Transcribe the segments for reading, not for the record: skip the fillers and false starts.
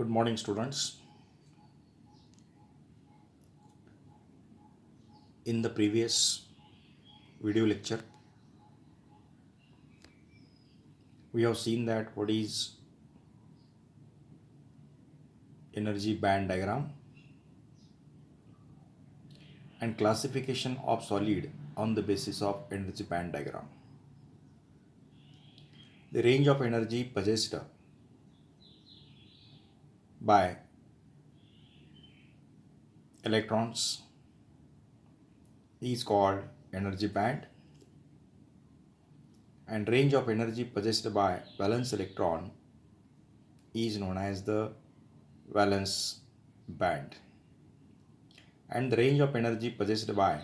Good morning, students. In the previous video lecture, we have seen that what is energy band diagram and classification of solid on the basis of energy band diagram. The range of energy possessed by electrons is called energy band, and range of energy possessed by valence electron is known as the valence band, and the range of energy possessed by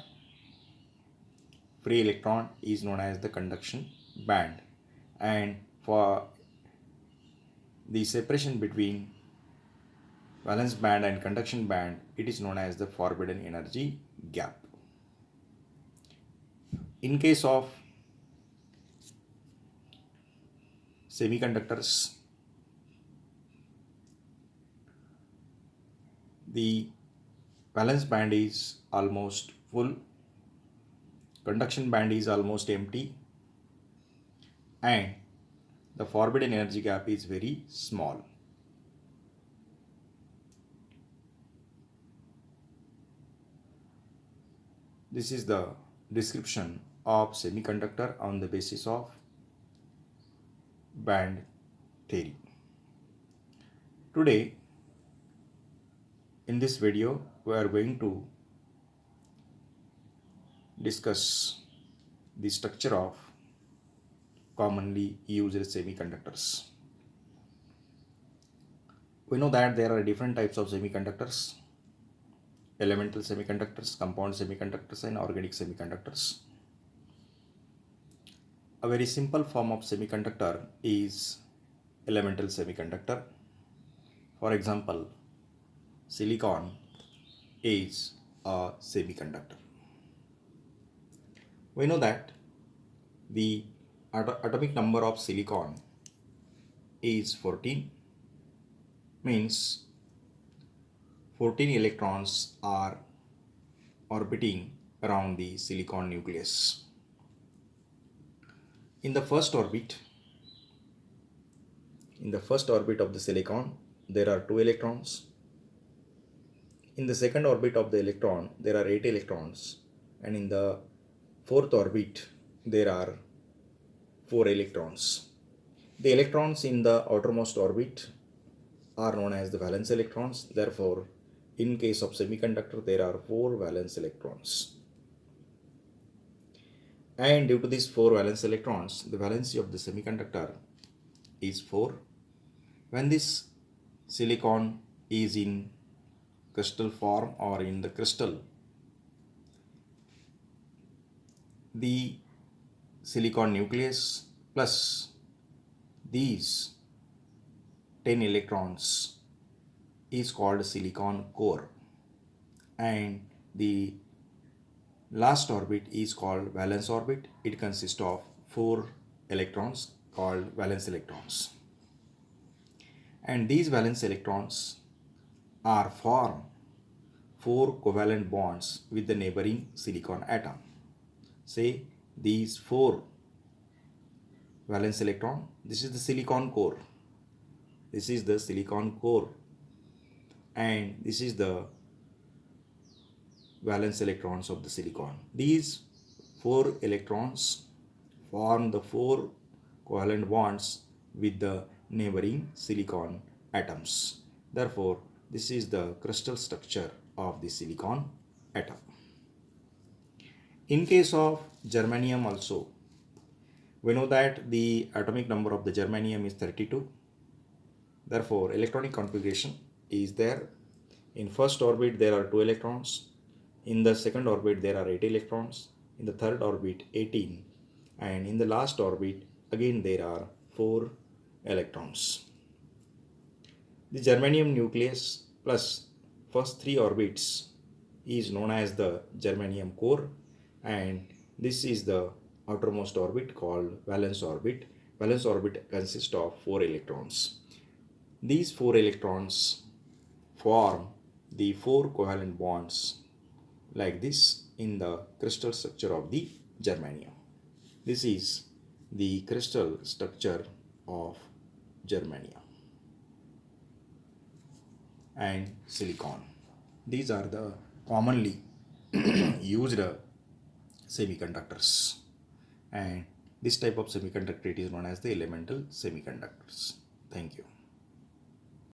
free electron is known as the conduction band. And for the separation between valence band and conduction band, it is known as the forbidden energy gap. In case of semiconductors, the valence band is almost full, conduction band is almost empty, and the forbidden energy gap is very small. This is the description of semiconductor on the basis of band theory. Today, in this video, we are going to discuss the structure of commonly used semiconductors. We know that there are different types of semiconductors: elemental semiconductors, compound semiconductors, and organic semiconductors. A very simple form of semiconductor is elemental semiconductor. For example, silicon is a semiconductor. We know that the atomic number of silicon is 14, means 14 electrons are orbiting around the silicon nucleus. In the first orbit of the silicon, there are 2 electrons. In the second orbit of the electron, there are 8 electrons, and in the fourth orbit, there are 4 electrons. The electrons in the outermost orbit are known as the valence electrons. Therefore, in case of semiconductor, there are 4 valence electrons. And due to these 4 valence electrons, the valency of the semiconductor is 4. When this silicon is in crystal form or in the crystal, the silicon nucleus plus these 10 electrons is called silicon core, and the last orbit is called valence orbit. It consists of 4 electrons called valence electrons, and these valence electrons are form 4 covalent bonds with the neighboring silicon atom. Say these 4 valence electron, this is the silicon core, this is the silicon core, and this is the valence electrons of the silicon. These 4 electrons form the 4 covalent bonds with the neighboring silicon atoms. Therefore, this is the crystal structure of the silicon atom. In case of germanium also, we know that the atomic number of the germanium is 32. Therefore, electronic configuration is there. In first orbit, there are 2 electrons. In the second orbit, there are 8 electrons. In the third orbit, 18. And in the last orbit, again there are 4 electrons. The germanium nucleus plus first 3 orbits is known as the germanium core, and this is the outermost orbit called valence orbit. Valence orbit consists of 4 electrons. These 4 electrons form the 4 covalent bonds like this in the crystal structure of the germanium. This is the crystal structure of germanium and silicon. These are the commonly used semiconductors, and this type of semiconductor it is known as the elemental semiconductors. Thank you.